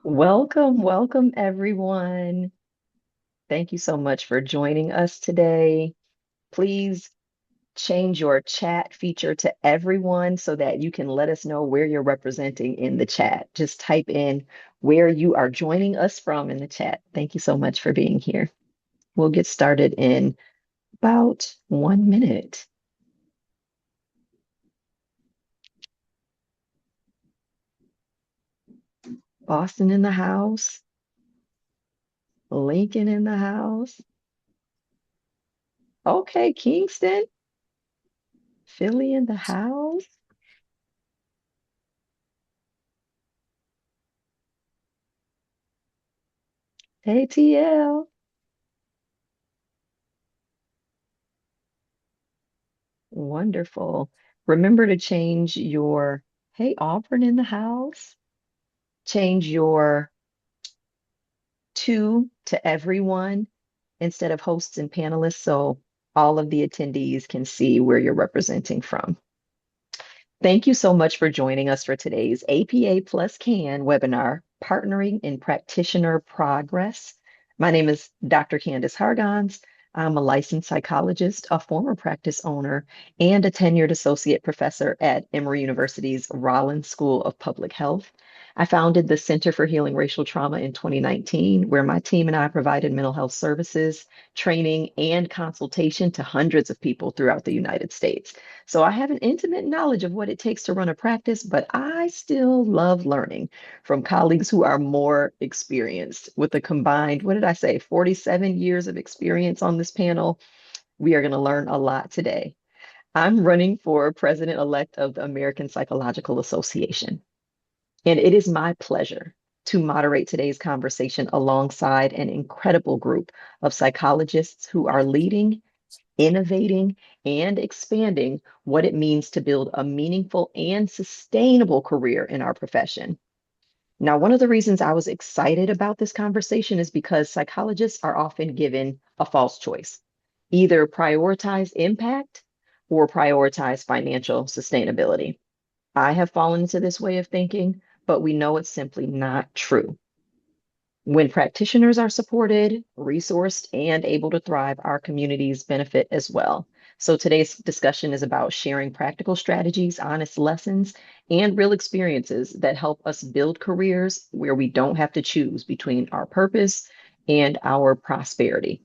Welcome everyone. Thank you so much for joining us today. Please change your chat feature to everyone so that you can let us know where you're representing in the chat. Just type in where you are joining us from in the chat. Thank you so much for being here. We'll get started in about 1 minute. Boston in the house, Lincoln in the house. Okay, Kingston, Philly in the house. ATL. Wonderful. Remember to change your, hey, Auburn in the house. Change your to everyone instead of hosts and panelists so all of the attendees can see where you're representing from. Thank you so much for joining us for today's APA Plus CAN webinar, Partnering in Practitioner Progress. My name is Dr. Candice Hargons. I'm a licensed psychologist, a former practice owner, and a tenured associate professor at Emory University's Rollins School of Public Health. I founded the Center for Healing Racial Trauma in 2019, where my team and I provided mental health services, training, and consultation to hundreds of people throughout the United States. So I have an intimate knowledge of what it takes to run a practice, but I still love learning from colleagues who are more experienced. With a combined, what did I say, 47 years of experience on this panel, we are going to learn a lot today. I'm running for president-elect of the American Psychological Association, and it is my pleasure to moderate today's conversation alongside an incredible group of psychologists who are leading, innovating, and expanding what it means to build a meaningful and sustainable career in our profession. Now, one of the reasons I was excited about this conversation is because psychologists are often given a false choice: either prioritize impact or prioritize financial sustainability. I have fallen into this way of thinking, but we know it's simply not true. When practitioners are supported, resourced, and able to thrive, our communities benefit as well. So today's discussion is about sharing practical strategies, honest lessons, and real experiences that help us build careers where we don't have to choose between our purpose and our prosperity.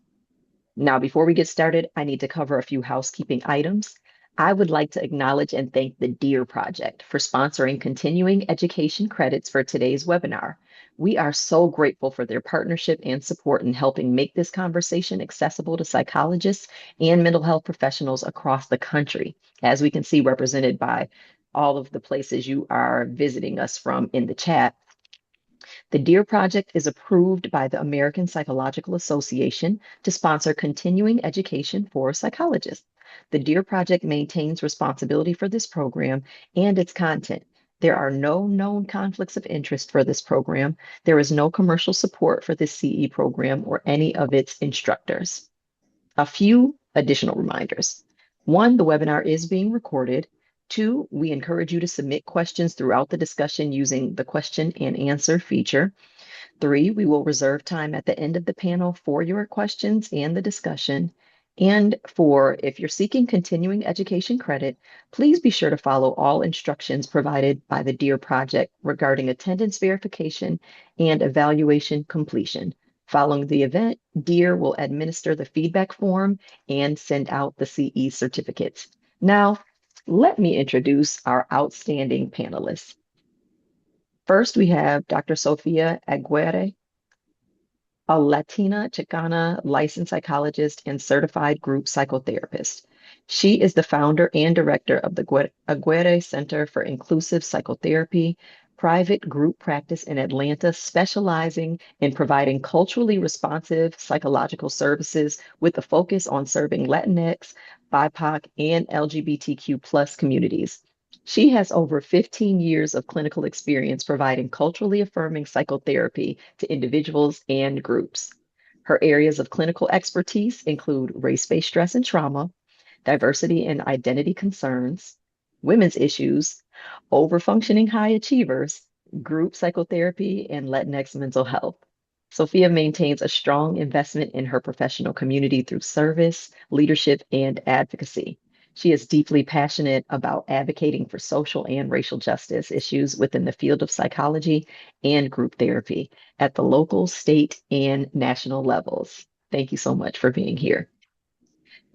Now, before we get started, I need to cover a few housekeeping items. I would like to acknowledge and thank the DEAR Project for sponsoring continuing education credits for today's webinar. We are so grateful for their partnership and support in helping make this conversation accessible to psychologists and mental health professionals across the country, as we can see represented by all of the places you are visiting us from in the chat. The DEAR Project is approved by the American Psychological Association to sponsor continuing education for psychologists. The DEAR Project maintains responsibility for this program and its content. There are no known conflicts of interest for this program. There is no commercial support for this CE program or any of its instructors. A few additional reminders. One, the webinar is being recorded. Two, we encourage you to submit questions throughout the discussion using the question and answer feature. Three, we will reserve time at the end of the panel for your questions and the discussion. And four, if you're seeking continuing education credit, please be sure to follow all instructions provided by the DEAR Project regarding attendance verification and evaluation completion. Following the event, DEAR will administer the feedback form and send out the CE certificates. Now, let me introduce our outstanding panelists. First, we have Dr. Sophia Aguirre, a Latina Chicana licensed psychologist and certified group psychotherapist. She is the founder and director of the Aguirre Center for Inclusive Psychotherapy, private group practice in Atlanta, specializing in providing culturally responsive psychological services with a focus on serving Latinx, BIPOC, and LGBTQ plus communities. She has over 15 years of clinical experience providing culturally affirming psychotherapy to individuals and groups. Her areas of clinical expertise include race-based stress and trauma, diversity and identity concerns, women's issues, overfunctioning high achievers, group psychotherapy, and Latinx mental health. Sophia maintains a strong investment in her professional community through service, leadership, and advocacy. She is deeply passionate about advocating for social and racial justice issues within the field of psychology and group therapy at the local, state, and national levels. Thank you so much for being here.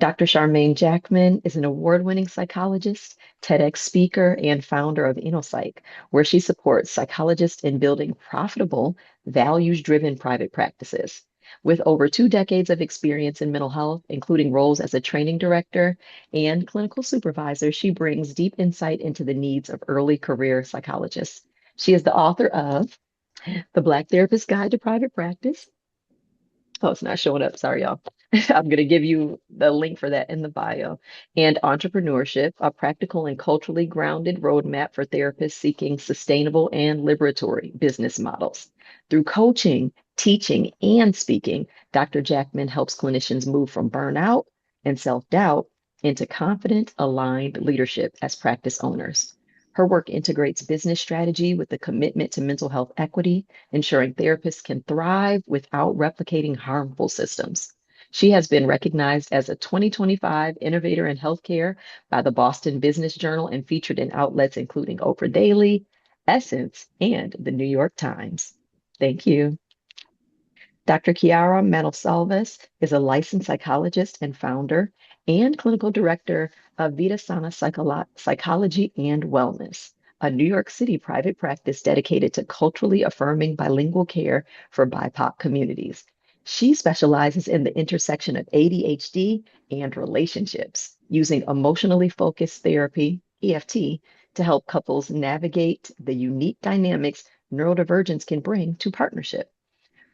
Dr. Charmain Jackman is an award-winning psychologist, TEDx speaker, and founder of InnoPsych, where she supports psychologists in building profitable, values-driven private practices. With over 2 decades of experience in mental health, including roles as a training director and clinical supervisor, she brings deep insight into the needs of early career psychologists. She is the author of The Black Therapist Guide to Private Practice. Oh, it's not showing up. Sorry, y'all. I'm going to give you the link for that in the bio. And Entrepreneurship, a practical and culturally grounded roadmap for therapists seeking sustainable and liberatory business models. Through coaching, teaching, and speaking, Dr. Jackman helps clinicians move from burnout and self doubt into confident, aligned leadership as practice owners. Her work integrates business strategy with a commitment to mental health equity, ensuring therapists can thrive without replicating harmful systems. She has been recognized as a 2025 Innovator in Healthcare by the Boston Business Journal and featured in outlets including Oprah Daily, Essence, and the New York Times. Thank you. Dr. Kiara Manosalvas is a licensed psychologist and founder and clinical director of Vitasana Psychology and Wellness, a New York City private practice dedicated to culturally affirming bilingual care for BIPOC communities. She specializes in the intersection of ADHD and relationships, using emotionally focused therapy, EFT, to help couples navigate the unique dynamics neurodivergence can bring to partnership.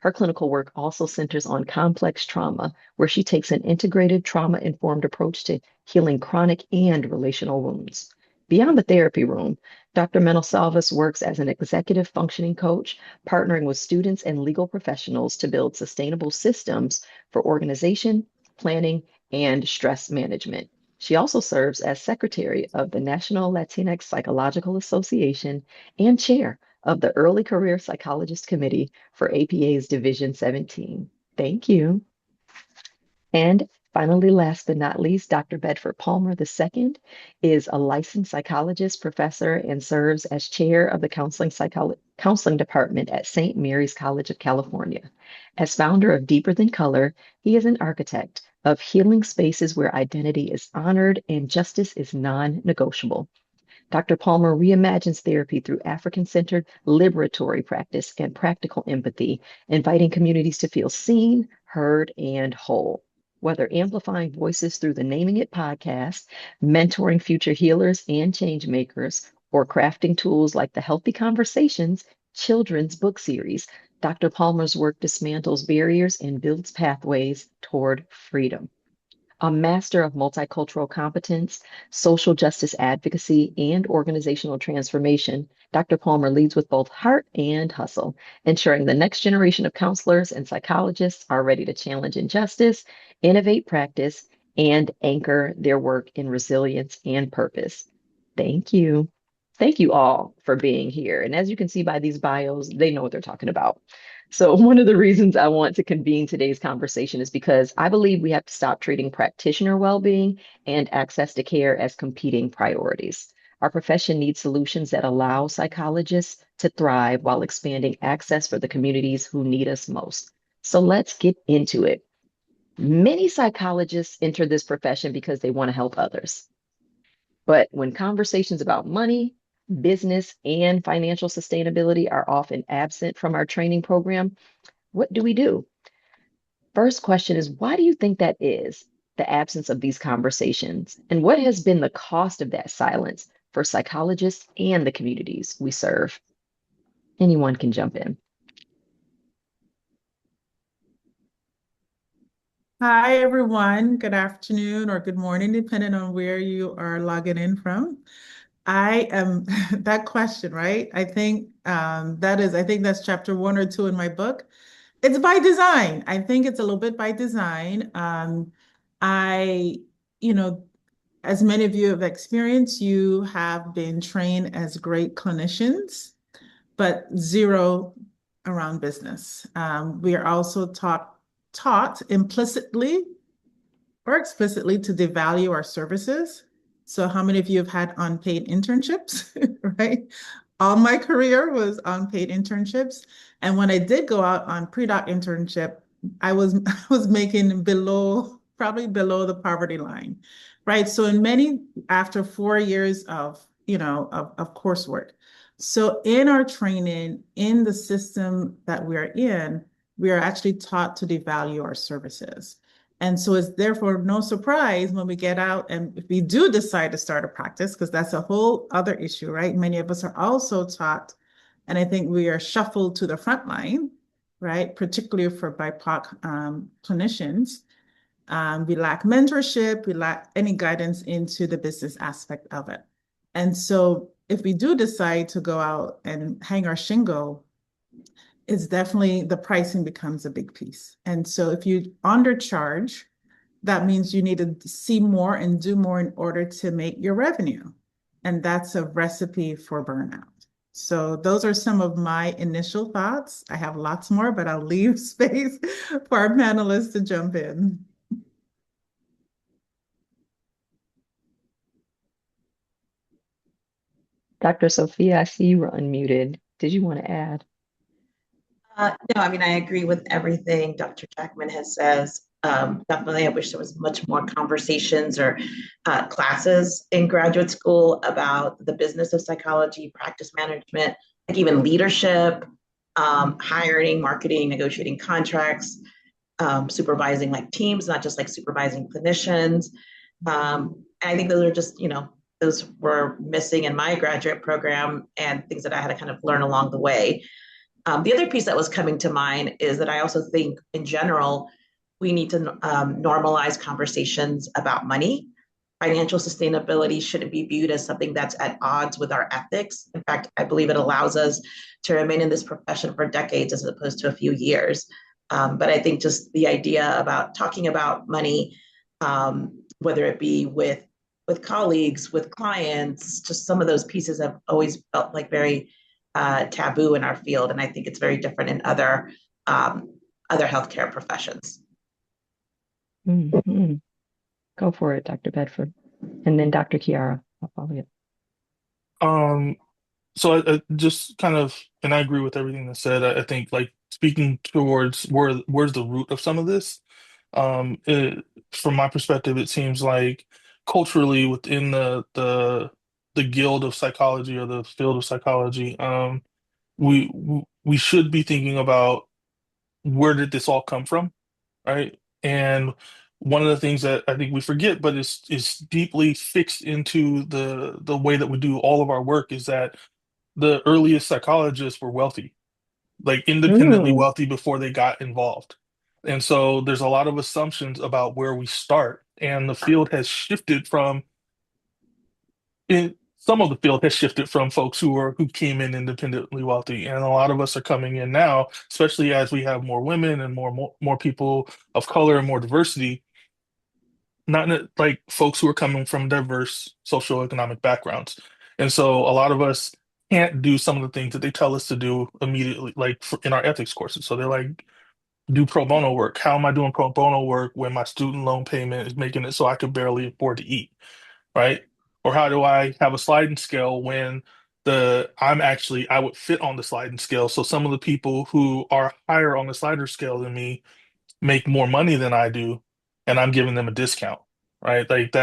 Her clinical work also centers on complex trauma, where she takes an integrated trauma informed approach to healing chronic and relational wounds. Beyond the therapy room, Dr. Menosalvas works as an executive functioning coach, partnering with students and legal professionals to build sustainable systems for organization, planning, and stress management. She also serves as secretary of the National Latinx Psychological Association and chair of the Early Career Psychologist Committee for APA's Division 17. Thank you. And finally, last but not least, Dr. Bedford Palmer II is a licensed psychologist, professor, and serves as chair of the counseling department at St. Mary's College of California. As founder of Deeper Than Color, he is an architect of healing spaces where identity is honored and justice is non negotiable. Dr. Palmer reimagines therapy through African centered liberatory practice and practical empathy, inviting communities to feel seen, heard, and whole. Whether amplifying voices through the Naming It podcast, mentoring future healers and change makers, or crafting tools like the Healthy Conversations children's book series, Dr. Palmer's work dismantles barriers and builds pathways toward freedom. A master of multicultural competence, social justice advocacy, and organizational transformation, Dr. Palmer leads with both heart and hustle, ensuring the next generation of counselors and psychologists are ready to challenge injustice, innovate practice, and anchor their work in resilience and purpose. Thank you. Thank you all for being here. And as you can see by these bios, they know what they're talking about. So, one of the reasons I want to convene today's conversation is because I believe we have to stop treating practitioner well being and access to care as competing priorities. Our profession needs solutions that allow psychologists to thrive while expanding access for the communities who need us most. So, let's get into it. Many psychologists enter this profession because they want to help others. But when conversations about money, business, and financial sustainability are often absent from our training program, what do we do? First question is, why do you think that is, the absence of these conversations? And what has been the cost of that silence for psychologists and the communities we serve? Anyone can jump in. Hi, everyone. Good afternoon or good morning, depending on where you are logging in from. I am that question, right? I think that's chapter 1 or 2 in my book. It's by design. I think it's a little bit by design. I, you know, as many of you have experienced, you have been trained as great clinicians. but zero around business. We are also taught implicitly or explicitly to devalue our services. So how many of you have had unpaid internships, right? All my career was unpaid internships. And when I did go out on pre-doc internship, I was I was making probably below the poverty line, right? So in many, after 4 years of, of coursework. So in our training, in the system that we're in, we are actually taught to devalue our services. And so it's therefore no surprise when we get out and if we do decide to start a practice, because that's a whole other issue, right? Many of us are also taught, and I think we are shuffled to the front line, right? Particularly for BIPOC clinicians. We lack mentorship, we lack any guidance into the business aspect of it. And so if we do decide to go out and hang our shingle, it's definitely the pricing becomes a big piece. And so if you undercharge, that means you need to see more and do more in order to make your revenue. And that's a recipe for burnout. So those are some of my initial thoughts. I have lots more, but I'll leave space for our panelists to jump in. Dr. Sophia, I see you were unmuted. Did you want to add? No, I mean, I agree with everything Dr. Jackman has says. Definitely, I wish there was much more conversations or classes in graduate school about the business of psychology, practice management, like even leadership, hiring, marketing, negotiating contracts, supervising like teams, not just like supervising clinicians. And I think those are just, those were missing in my graduate program and things that I had to kind of learn along the way. The other piece that was coming to mind is that I also think, in general, we need to normalize conversations about money. Financial sustainability shouldn't be viewed as something that's at odds with our ethics. In fact, I believe it allows us to remain in this profession for decades as opposed to a few years. But I think just the idea about talking about money, whether it be with colleagues, with clients, just some of those pieces have always felt like very taboo in our field, and I think it's very different in other healthcare professions. Mm-hmm. Go for it, Dr. Bedford. And then Dr. Kiara, I'll follow you. Um, so I just kind of, and I agree with everything that's said. I think like speaking towards where's the root of some of this. From my perspective, it seems like culturally within the guild of psychology or the field of psychology, we should be thinking about where did this all come from, right? And one of the things that I think we forget, but is deeply fixed into the way that we do all of our work, is that the earliest psychologists were wealthy, like independently Mm, wealthy before they got involved. And so there's a lot of assumptions about where we start, and the field has shifted from some of the field has shifted from folks who came in independently wealthy, and a lot of us are coming in now, especially as we have more women and more people of color and more diversity, like folks who are coming from diverse socioeconomic backgrounds. And so a lot of us can't do some of the things that they tell us to do immediately, like in our ethics courses. So they're like, do pro bono work. How am I doing pro bono work when my student loan payment is making it so I could barely afford to eat, right? Or how do I have a sliding scale when I would fit on the sliding scale. So some of the people who are higher on the slider scale than me make more money than I do, and I'm giving them a discount, right? Like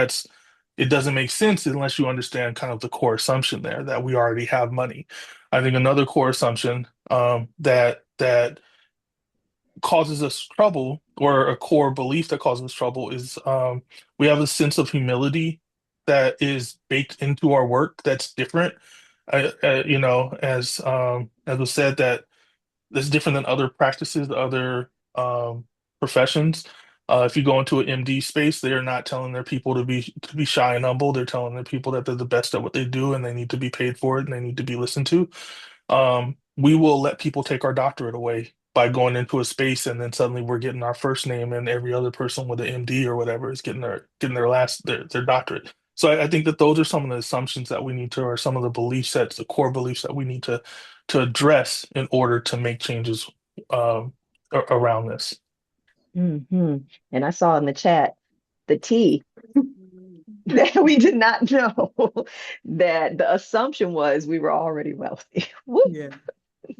it doesn't make sense unless you understand kind of the core assumption there that we already have money. I think another core assumption that causes us trouble, or a core belief that causes us trouble, is we have a sense of humility that is baked into our work that's different. As was said, that's different than other practices, other professions. If you go into an MD space, they are not telling their people to be shy and humble. They're telling their people that they're the best at what they do and they need to be paid for it and they need to be listened to. We will let people take our doctorate away by going into a space, and then suddenly we're getting our first name, and every other person with an MD or whatever is getting their doctorate. So I think that those are some of the assumptions that we need to, or some of the belief sets, the core beliefs that we need to address in order to make changes around this. Hmm. And I saw in the chat the T that we did not know that the assumption was we were already wealthy. Whoop. Yeah,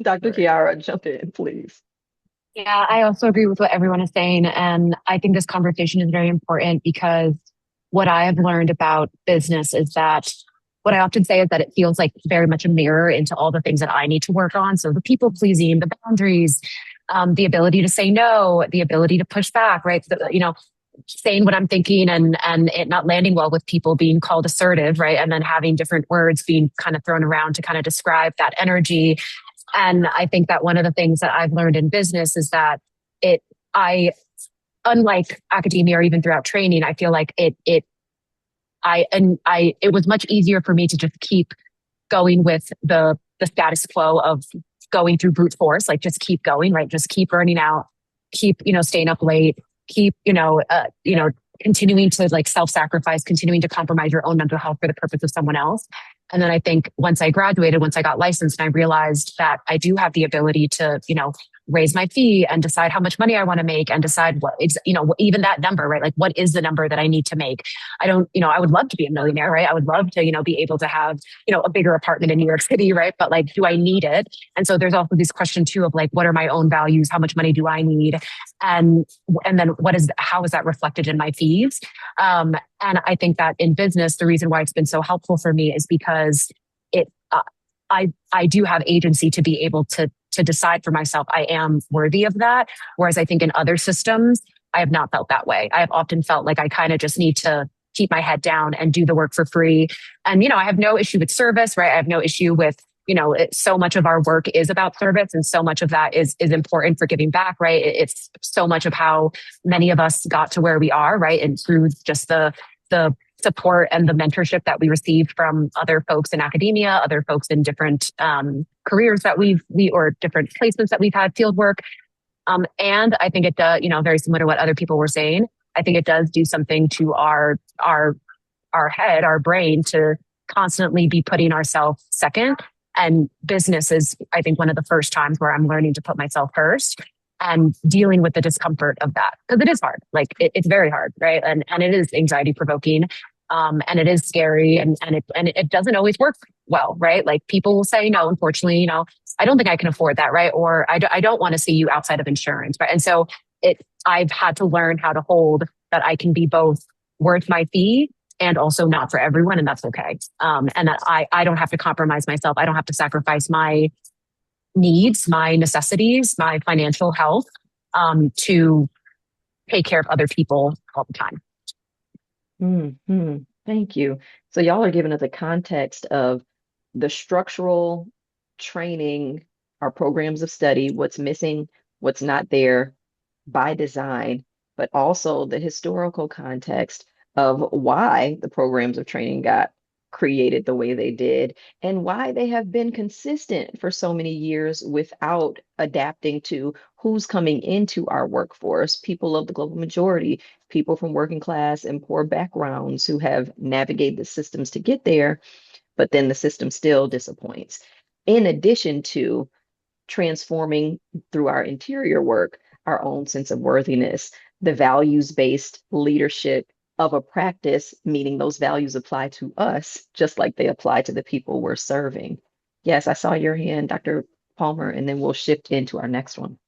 Dr. right. Kiara, jump in, please. Yeah, I also agree with what everyone is saying. And I think this conversation is very important because what I have learned about business is that what I often say is that it feels like very much a mirror into all the things that I need to work on. So the people pleasing, the boundaries, the ability to say no, the ability to push back, right? So, saying what I'm thinking and it not landing well with people, being called assertive, right? And then having different words being kind of thrown around to kind of describe that energy. And I think that one of the things that I've learned in business is that it, I, unlike academia or even throughout training, I feel like it was much easier for me to just keep going with the status quo of going through brute force, like just keep going, right? Just keep burning out, keep, staying up late, keep, continuing to like self-sacrifice, continuing to compromise your own mental health for the purpose of someone else. And then I think once I graduated, once I got licensed, and I realized that I do have the ability to, raise my fee and decide how much money I want to make and decide what is, even that number, right? Like what is the number that I need to make? I don't, I would love to be a millionaire, right? I would love to, be able to have, a bigger apartment in New York City, right? But like, do I need it? And so there's also this question too of like, what are my own values? How much money do I need? And then how is that reflected in my fees? And I think that in business, the reason why it's been so helpful for me is because I do have agency to be able to decide for myself, I am worthy of that. Whereas I think in other systems, I have not felt that way. I have often felt like I kind of just need to keep my head down and do the work for free. And, I have no issue with service, right? I have no issue with, so much of our work is about service and so much of that is important for giving back, right? It's so much of how many of us got to where we are, right? And through just the support and the mentorship that we received from other folks in academia, other folks in different careers that or different placements that we've had, field work. And I think it does, very similar to what other people were saying, I think it does do something to our head, our brain, to constantly be putting ourselves second. And business is, I think, one of the first times where I'm learning to put myself first and dealing with the discomfort of that. Because it is hard. Like it's very hard, right? And it is anxiety provoking. And it is scary and it doesn't always work well, right? Like people will say, no, unfortunately, I don't think I can afford that, right? Or I don't want to see you outside of insurance, right? And so I've had to learn how to hold that I can be both worth my fee and also not for everyone. And that's okay. And that I don't have to compromise myself. I don't have to sacrifice my needs, my necessities, my financial health, to take care of other people all the time. Thank you. So y'all are giving us a context of the structural training, our programs of study, what's missing, what's not there by design, but also the historical context of why the programs of training got created the way they did and why they have been consistent for so many years without adapting to who's coming into our workforce, people of the global majority, people from working class and poor backgrounds who have navigated the systems to get there, but then the system still disappoints. In addition to transforming through our interior work, our own sense of worthiness, the values-based leadership of a practice, meaning those values apply to us, just like they apply to the people we're serving. Yes, I saw your hand, Dr. Palmer, and then we'll shift into our next one.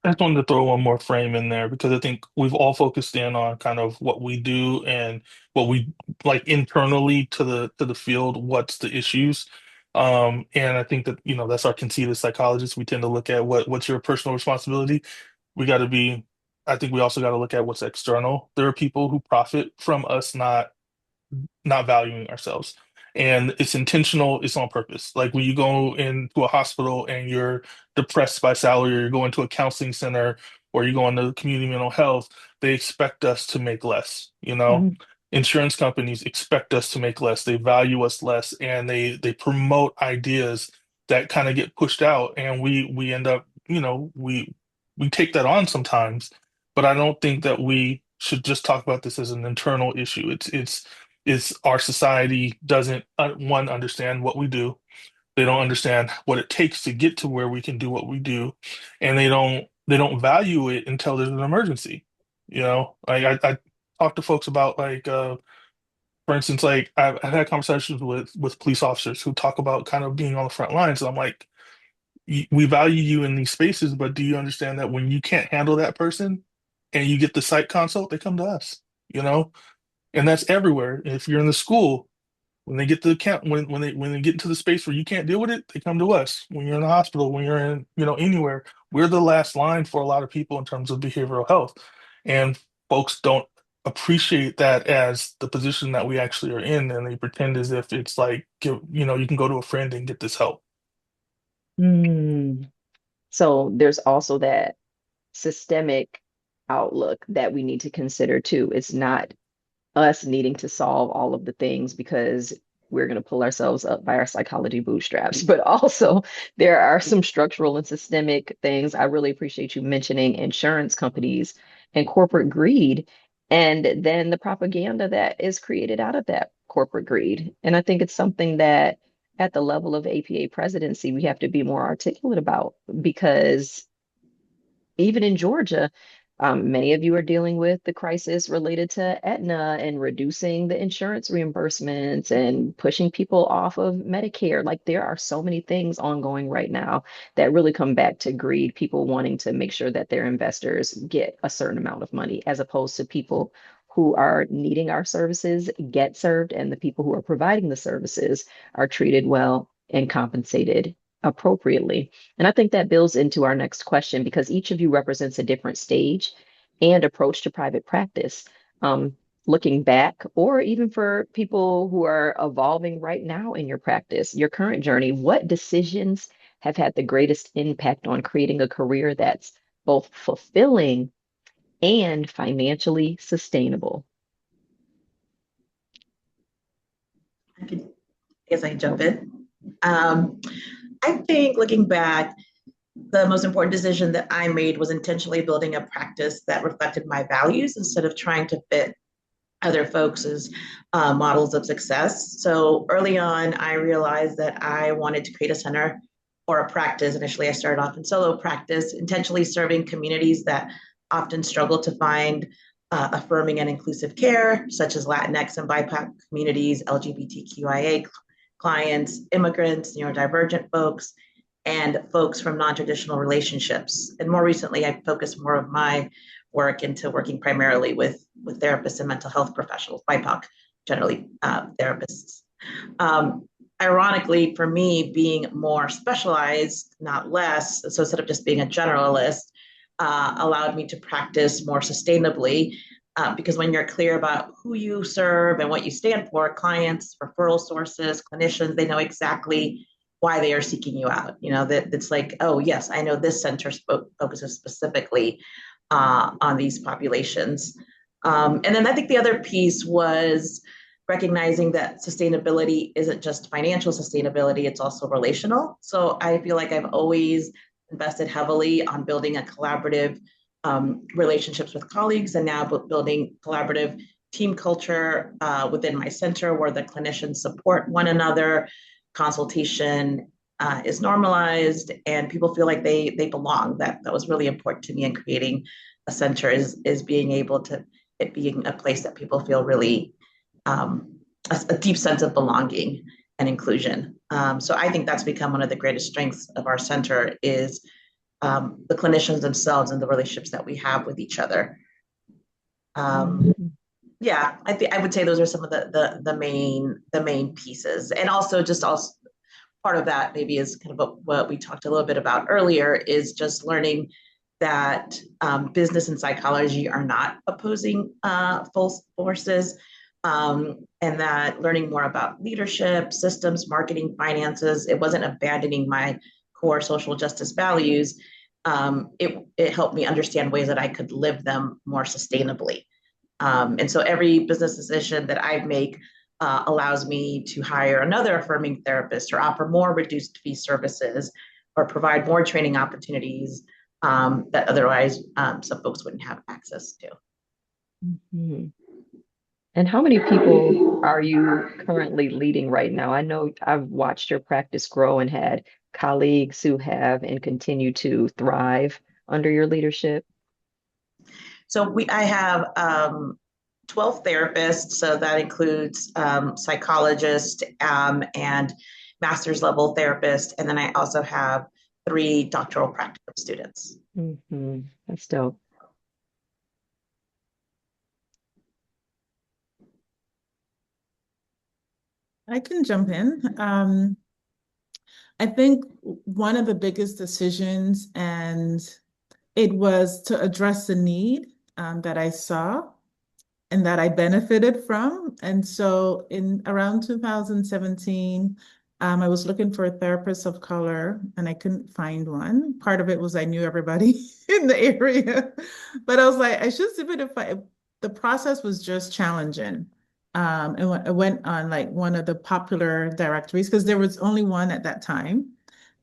I just wanted to throw one more frame in there because I think we've all focused in on kind of what we do and what we like internally to the field, what's the issues. And I think that, that's our conceit as psychologists. We tend to look at what's your personal responsibility. We got to be, I think we also got to look at what's external. There are people who profit from us not valuing ourselves. And it's intentional, it's on purpose. Like when you go into a hospital and you're depressed by salary, or you're going to a counseling center, or you go into community mental health, they expect us to make less, Mhm. Insurance companies expect us to make less, they value us less, and they promote ideas that kind of get pushed out, and we end up, we take that on sometimes, but I don't think that we should just talk about this as an internal issue. It's is our society doesn't one understand what we do. They don't understand what it takes to get to where we can do what we do, and they don't value it until there's an emergency. Like I talk to folks about like for instance, like I've had conversations with police officers who talk about kind of being on the front lines, and I'm like, we value you in these spaces, but do you understand that when you can't handle that person and you get the psych consult, they come to us, you know? And that's everywhere. If you're in the school, when they get to the camp, when they get into the space where you can't deal with it, they come to us. When you're in the hospital, when you're in, anywhere, we're the last line for a lot of people in terms of behavioral health. And folks don't appreciate that as the position that we actually are in, and they pretend as if it's like, you can go to a friend and get this help. Mm. So there's also that systemic outlook that we need to consider too. It's not us needing to solve all of the things because we're going to pull ourselves up by our psychology bootstraps. But also, there are some structural and systemic things. I really appreciate you mentioning insurance companies and corporate greed, and then the propaganda that is created out of that corporate greed. And I think it's something that at the level of APA presidency, we have to be more articulate about because even in Georgia, many of you are dealing with the crisis related to Aetna and reducing the insurance reimbursements and pushing people off of Medicare. Like there are so many things ongoing right now that really come back to greed, people wanting to make sure that their investors get a certain amount of money, as opposed to people who are needing our services get served, and the people who are providing the services are treated well and compensated appropriately. And I think that builds into our next question because each of you represents a different stage and approach to private practice. Looking back, or even for people who are evolving right now in your practice, your current journey, what decisions have had the greatest impact on creating a career that's both fulfilling and financially sustainable? I guess I can jump in. I think looking back, the most important decision that I made was intentionally building a practice that reflected my values instead of trying to fit other folks' models of success. So early on, I realized that I wanted to create a center or a practice. Initially, I started off in solo practice, intentionally serving communities that often struggle to find affirming and inclusive care, such as Latinx and BIPOC communities, LGBTQIA clients, immigrants, neurodivergent folks, and folks from non-traditional relationships. And more recently, I focused more of my work into working primarily with therapists and mental health professionals, BIPOC, generally therapists. Ironically, for me, being more specialized, not less, so instead of just being a generalist, allowed me to practice more sustainably. Because when you're clear about who you serve and what you stand for, clients, referral sources, clinicians, they know exactly why they are seeking you out. That it's like, oh, yes, I know this center focuses specifically on these populations. And then I think the other piece was recognizing that sustainability isn't just financial sustainability, it's also relational. So I feel like I've always invested heavily on building a collaborative relationships with colleagues, and now building collaborative team culture within my center where the clinicians support one another, consultation is normalized, and people feel like they belong. That was really important to me in creating a center, is being able to, it being a place that people feel really a deep sense of belonging and inclusion. So I think that's become one of the greatest strengths of our center is the clinicians themselves and the relationships that we have with each other. Yeah, I would say those are some of the main pieces, and also part of that maybe is kind of what we talked a little bit about earlier, is just learning that business and psychology are not opposing forces, and that learning more about leadership, systems, marketing, finances, it wasn't abandoning my core social justice values. It helped me understand ways that I could live them more sustainably. And so every business decision that I make allows me to hire another affirming therapist, or offer more reduced fee services, or provide more training opportunities that otherwise some folks wouldn't have access to. Mm-hmm. And how many people are you currently leading right now? I know I've watched your practice grow and had colleagues who have and continue to thrive under your leadership. So I have 12 therapists, so that includes psychologists and master's level therapists. And then I also have 3 doctoral practicum students. That's dope. I can jump in. I think one of the biggest decisions, and it was to address the need that I saw and that I benefited from. And so in around 2017, I was looking for a therapist of color and I couldn't find one. Part of it was I knew everybody in the area, but I was like, I should see if the process was just challenging. And I went on like one of the popular directories because there was only one at that time.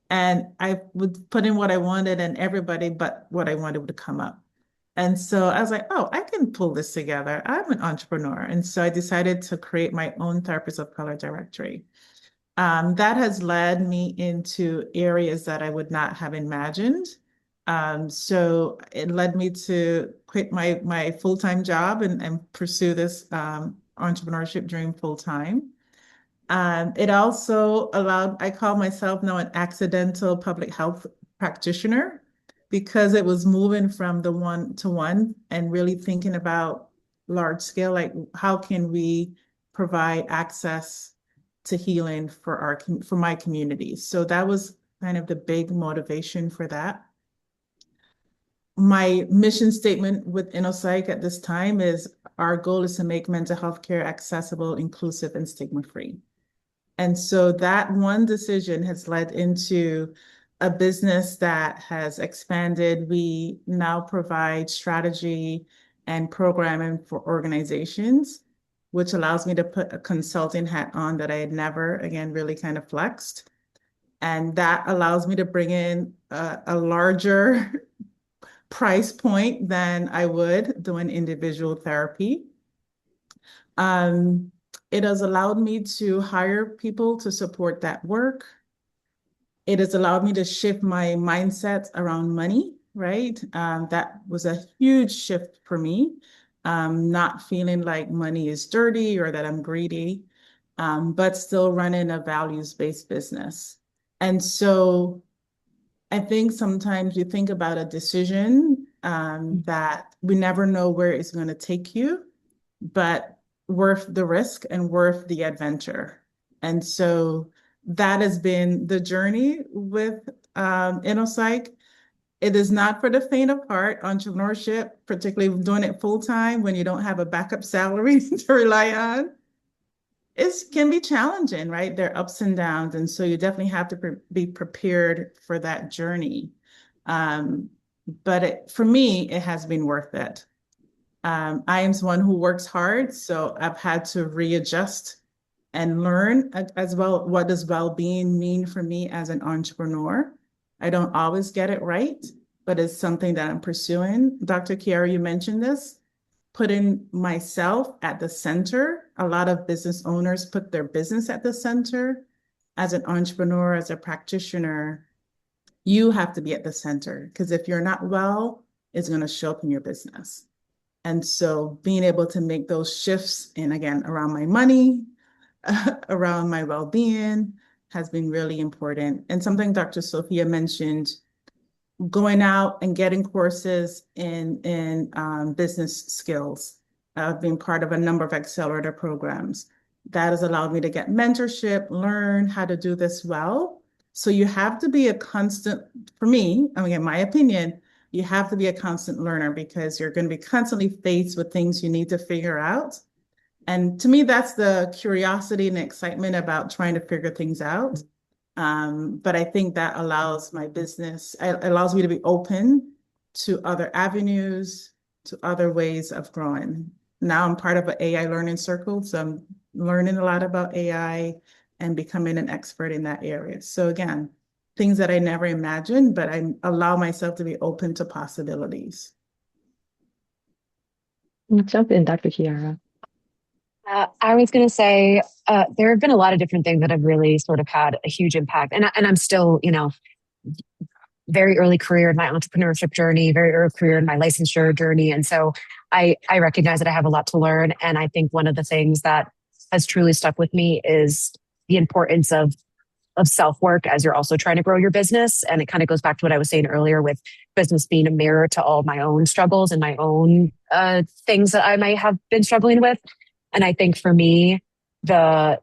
And I would put in what I wanted and everybody but what I wanted would come up. And so I was like, oh, I can pull this together. I'm an entrepreneur. And so I decided to create my own therapist of color directory. That has led me into areas that I would not have imagined. So it led me to quit my full-time job and pursue this entrepreneurship dream full-time. It also allowed, I call myself now an accidental public health practitioner because it was moving from the one to one and really thinking about large scale, like how can we provide access to healing for my community. So that was kind of the big motivation for that. My mission statement with InnoPsych at this time is our goal is to make mental health care accessible, inclusive, and stigma-free. And so that one decision has led into a business that has expanded. We now provide strategy and programming for organizations, which allows me to put a consulting hat on that I had never, again, really kind of flexed. And that allows me to bring in a larger price point than I would doing individual therapy. It has allowed me to hire people to support that work. It has allowed me to shift my mindset around money, right? That was a huge shift for me, not feeling like money is dirty or that I'm greedy, but still running a values-based business. And so I think sometimes you think about a decision that we never know where it's going to take you, but worth the risk and worth the adventure. And so that has been the journey with InnoPsych. It is not for the faint of heart, entrepreneurship, particularly doing it full time when you don't have a backup salary to rely on. It can be challenging, right? There are ups and downs. And so you definitely have to be prepared for that journey. But for me, it has been worth it. I am someone who works hard, so I've had to readjust and learn as well. What does well-being mean for me as an entrepreneur? I don't always get it right, but it's something that I'm pursuing. Dr. Kiara, you mentioned this, putting myself at the center. A lot of business owners put their business at the center. As an entrepreneur, as a practitioner, you have to be at the center because if you're not well, it's going to show up in your business. And so being able to make those shifts and again, around my money, around my well-being has been really important. And something Dr. Sophia mentioned, going out and getting courses in business skills. I've been part of a number of accelerator programs. That has allowed me to get mentorship, learn how to do this well. So you have to be a constant, for me, I mean, in my opinion, you have to be a constant learner because you're going to be constantly faced with things you need to figure out. And to me, that's the curiosity and excitement about trying to figure things out. But I think that allows my business, it allows me to be open to other avenues, to other ways of growing. Now I'm part of an AI learning circle, so I'm learning a lot about AI and becoming an expert in that area. So again, things that I never imagined, but I allow myself to be open to possibilities. Jump in, Dr. Kiara. I was going to say there have been a lot of different things that have really sort of had a huge impact, and I'm still, very early career in my entrepreneurship journey, very early career in my licensure journey, and so I recognize that I have a lot to learn, and I think one of the things that has truly stuck with me is the importance of self work as you're also trying to grow your business, and it kind of goes back to what I was saying earlier with business being a mirror to all my own struggles and my own things that I might have been struggling with. And I think for me, the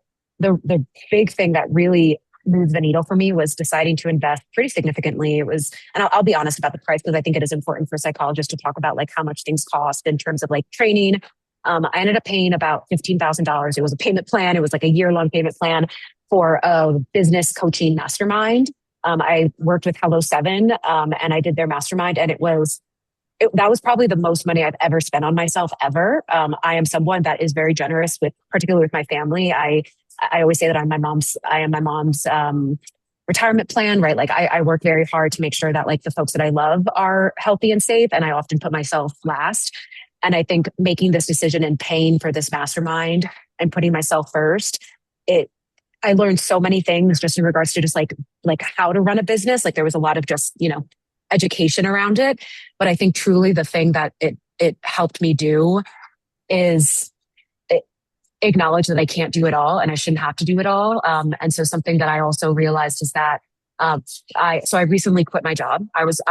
big thing that really moved the needle for me was deciding to invest pretty significantly. It was, and I'll be honest about the price because I think it is important for psychologists to talk about like how much things cost in terms of like training. I ended up paying about $15,000. It was a payment plan. It was like a year-long payment plan for a business coaching mastermind. I worked with Hello 7 and I did their mastermind, and that was probably the most money I've ever spent on myself ever. I am someone that is very generous with, particularly with my family. I always say that I am my mom's retirement plan, right? Like I work very hard to make sure that like the folks that I love are healthy and safe. And I often put myself last. And I think making this decision and paying for this mastermind and putting myself first, I learned so many things just in regards to just like how to run a business. Like there was a lot of just, education around it. But I think truly the thing that it helped me do is acknowledge that I can't do it all and I shouldn't have to do it all. And so something that I also realized is that I recently quit my job. I was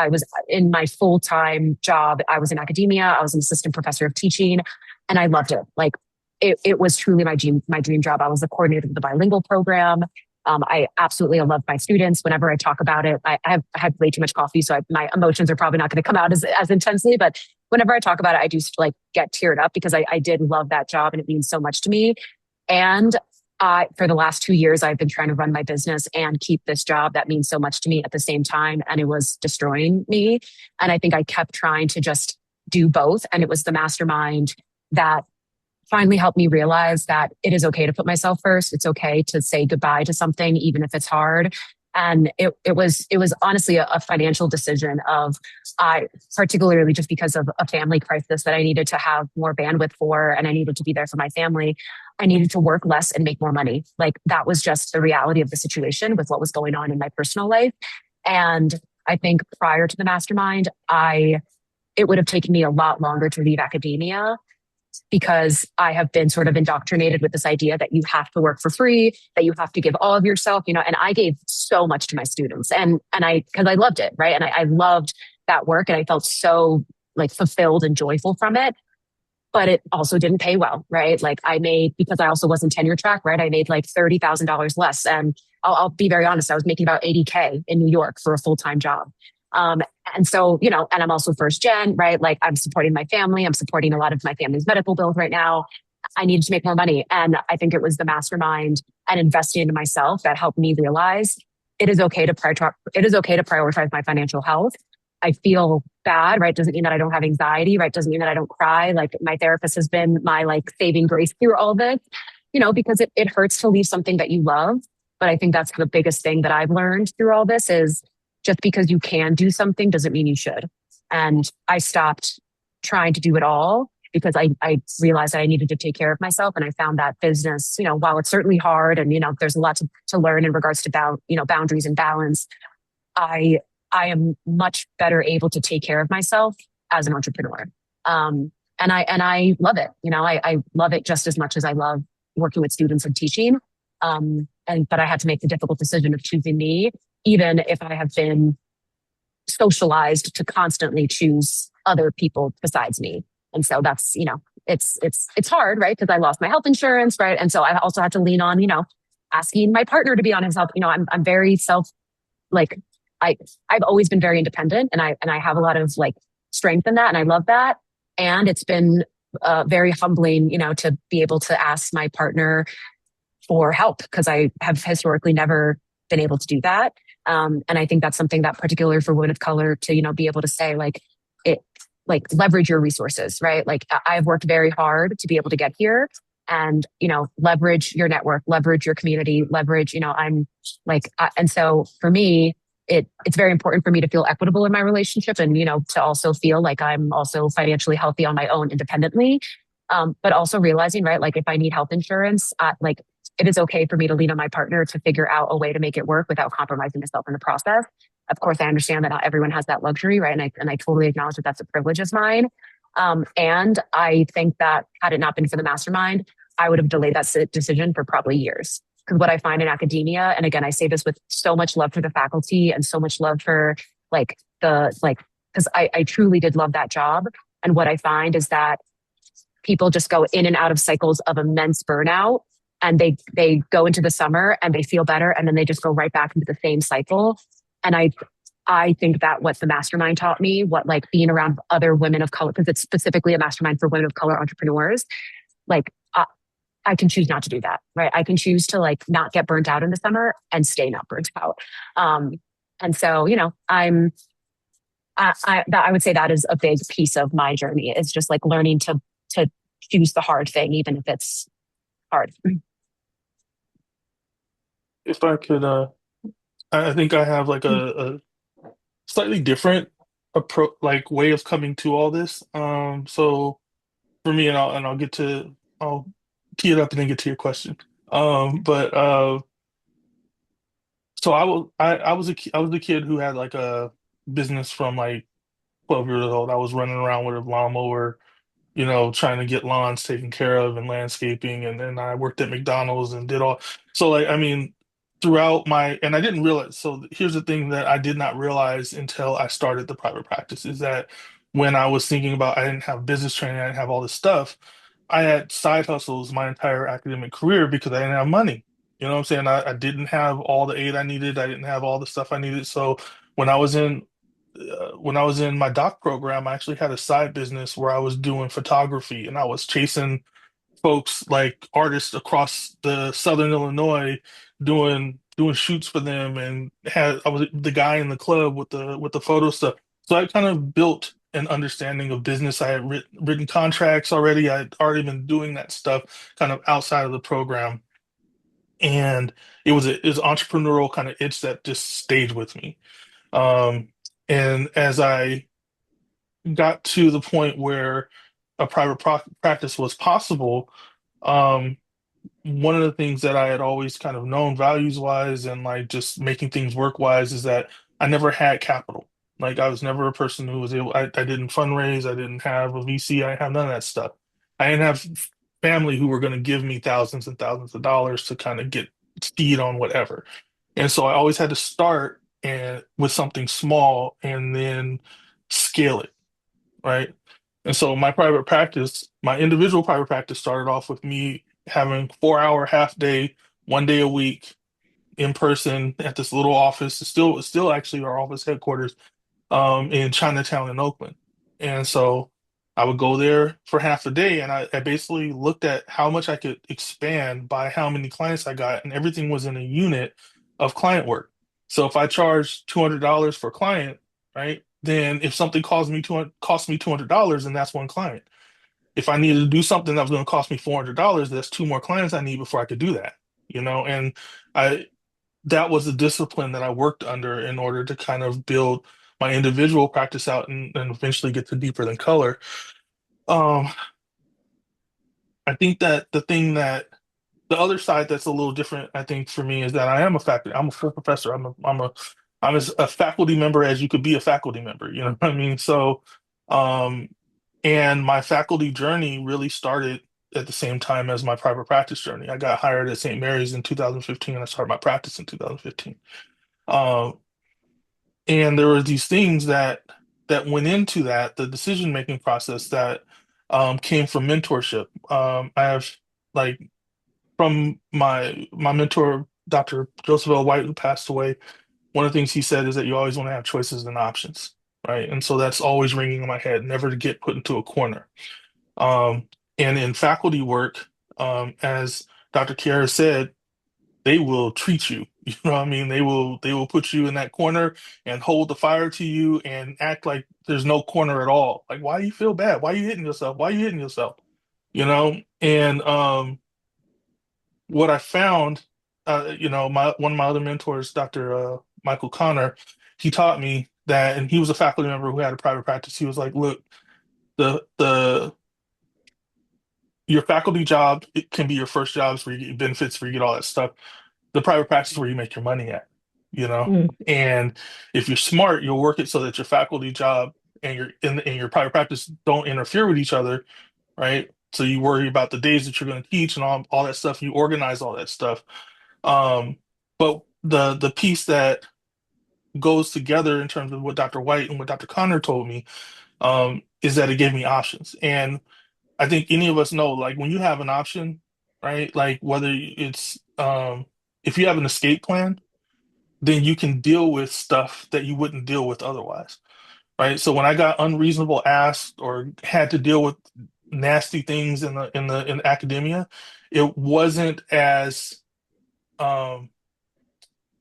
in my full-time job. I was in academia. I was an assistant professor of teaching, and I loved it. Like it was truly my dream job. I was the coordinator of the bilingual program. I absolutely love my students. Whenever I talk about it, I have had way too much coffee, so my emotions are probably not going to come out as intensely. But whenever I talk about it, I do like get teared up because I did love that job and it means so much to me. And for the last 2 years, I've been trying to run my business and keep this job that means so much to me at the same time, and it was destroying me. And I think I kept trying to just do both, and it was the mastermind that finally helped me realize that it is okay to put myself first. It's okay to say goodbye to something, even if it's hard. And it was honestly a financial decision particularly just because of a family crisis that I needed to have more bandwidth for, and I needed to be there for my family. I needed to work less and make more money. Like that was just the reality of the situation with what was going on in my personal life. And I think prior to the mastermind, it would have taken me a lot longer to leave academia, because I have been sort of indoctrinated with this idea that you have to work for free, that you have to give all of yourself, and I gave so much to my students because I loved it. Right. And I loved that work, and I felt so like fulfilled and joyful from it, but it also didn't pay well. Right. Like because I also wasn't tenure track, right. I made like $30,000 less. And I'll be very honest. I was making about $80K in New York for a full-time job. And so, and I'm also first gen, right? Like I'm supporting my family. I'm supporting a lot of my family's medical bills right now. I needed to make more money. And I think it was the mastermind and investing into myself that helped me realize it is okay to prioritize my financial health. I feel bad, right? Doesn't mean that I don't have anxiety, right? Doesn't mean that I don't cry. Like my therapist has been my like saving grace through all this, because it hurts to leave something that you love. But I think that's the biggest thing that I've learned through all this is just because you can do something doesn't mean you should. And I stopped trying to do it all because I realized that I needed to take care of myself. And I found that business, while it's certainly hard and, there's a lot to learn in regards to boundaries and balance, I am much better able to take care of myself as an entrepreneur. And I love it. I love it just as much as I love working with students and teaching. But I had to make the difficult decision of choosing me, even if I have been socialized to constantly choose other people besides me. And so that's, it's hard, right? Because I lost my health insurance, right? And so I also had to lean on, asking my partner to be on his health. I'm very I've always been very independent, and I have a lot of like strength in that, and I love that. And it's been very humbling, to be able to ask my partner for help, because I have historically never been able to do that. And I think that's something that particularly for women of color to, be able to say leverage your resources, right? Like I've worked very hard to be able to get here, and, leverage your network, leverage your community, leverage, and so for me, it's very important for me to feel equitable in my relationship, and, to also feel like I'm also financially healthy on my own independently. But also realizing, right, like if I need health insurance, like it is okay for me to lean on my partner to figure out a way to make it work without compromising myself in the process. Of course, I understand that not everyone has that luxury, right? And I totally acknowledge that that's a privilege of mine. And I think that had it not been for the mastermind, I would have delayed that decision for probably years. Because what I find in academia, and again, I say this with so much love for the faculty and so much love for because I truly did love that job. And what I find is that people just go in and out of cycles of immense burnout, and they go into the summer and they feel better, and then they just go right back into the same cycle. And I think that what the mastermind taught me, what like being around other women of color, because it's specifically a mastermind for women of color entrepreneurs, like I can choose not to do that, right? I can choose to like not get burnt out in the summer and stay not burnt out. And so, I would say that is a big piece of my journey. It's just like learning to choose the hard thing, even if it's hard. If I could, I think I have like a slightly different approach, like way of coming to all this. So for me, I'll tee it up and then get to your question. But so I was a kid who had like a business from like 12 years old. I was running around with a lawnmower, trying to get lawns taken care of and landscaping. And then I worked at McDonald's and did all. So like, I mean, and I didn't realize. So here's the thing that I did not realize until I started the private practice is that when I was thinking about, I didn't have business training, I didn't have all this stuff. I had side hustles my entire academic career because I didn't have money. You know what I'm saying? I didn't have all the aid I needed. I didn't have all the stuff I needed. So when I was in when I was in my doc program, I actually had a side business where I was doing photography and I was chasing folks like artists across the Southern Illinois doing shoots for them and I was the guy in the club with the photo stuff. So I kind of built an understanding of business. I had written contracts already. I'd already been doing that stuff kind of outside of the program. And it was entrepreneurial kind of itch that just stayed with me. Um, and as I got to the point where a practice was possible, um, one of the things that I had always kind of known values wise and like just making things work wise is that I never had capital. Like I was never a person who was able, I didn't fundraise, I didn't have a VC, I didn't have none of that stuff. I didn't have family who were going to give me thousands and thousands of dollars to kind of get speed on whatever. And so I always had to start with something small and then scale it, right? And so my individual private practice started off with me having 4 hour half day, 1 day a week in person at this little office. It's still actually our office headquarters in Chinatown in Oakland. And so I would go there for half a day and I basically looked at how much I could expand by how many clients I got, and everything was in a unit of client work. So if I charged $200 for a client, right, then if something cost me $200, then that's one client. If I needed to do something that was going to cost me $400, that's two more clients I need before I could do that, and I that was the discipline that I worked under in order to kind of build my individual practice out and eventually get to deeper than color. Um, I think that the other side that's a little different, I think, for me is that I am a faculty. I'm a full professor. I'm as a faculty member as you could be a faculty member. You know what I mean? So, um, and my faculty journey really started at the same time as my private practice journey. I got hired at St. Mary's in 2015, and I started my practice in 2015. Um, and there were these things that went into the decision making process that came from mentorship. I have like from my mentor, Dr. Joseph L. White, who passed away. One of the things he said is that you always want to have choices and options, right? And so that's always ringing in my head, never to get put into a corner. Um, and in faculty work, as Dr. Kiara said, they will treat you. You know what I mean? They will put you in that corner and hold the fire to you and act like there's no corner at all. Like, why do you feel bad? Why are you hitting yourself? Why are you hitting yourself? And what I found, my one of my other mentors, Dr. Michael Connor, he taught me that, and he was a faculty member who had a private practice. He was like, look, the your faculty job, it can be your first jobs where you get benefits, where you get all that stuff. The private practice is where you make your money at, you know? Mm. And if you're smart, you'll work it so that your faculty job and your private practice don't interfere with each other, right? So you worry about the days that you're going to teach and all that stuff. You organize all that stuff. But the piece that goes together in terms of what Dr. White and what Dr. Connor told me, is that it gave me options. And I think any of us know, like when you have an option, right? Like whether it's if you have an escape plan, then you can deal with stuff that you wouldn't deal with otherwise, right? So when I got unreasonable asked or had to deal with nasty things in academia, it wasn't as um,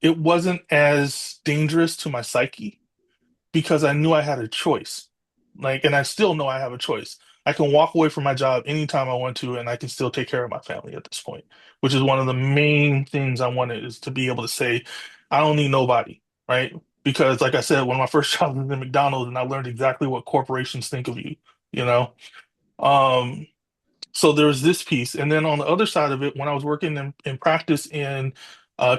it wasn't as dangerous to my psyche because I knew I had a choice. Like, and I still know I have a choice. I can walk away from my job anytime I want to, and I can still take care of my family at this point, which is one of the main things I wanted is to be able to say, I don't need nobody, right? Because, like I said, one of my first jobs was in McDonald's, and I learned exactly what corporations think of you, you know? Um, so there's this piece. And then on the other side of it, when I was working in practice in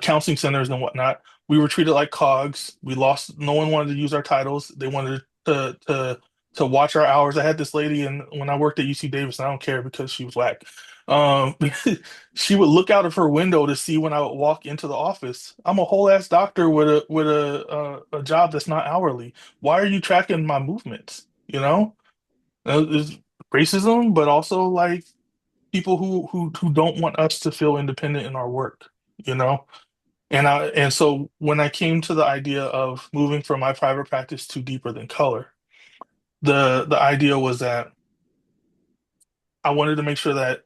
counseling centers and whatnot, we were treated like cogs. We lost, no one wanted to use our titles. They wanted to watch our hours. I had this lady, and when I worked at UC Davis, and I don't care because she was whack. Um, she would look out of her window to see when I would walk into the office. I'm a whole ass doctor with a job that's not hourly. Why are you tracking my movements? You know? There's racism, but also like people who don't want us to feel independent in our work, you know? And so when I came to the idea of moving from my private practice to deeper than color, the idea was that I wanted to make sure that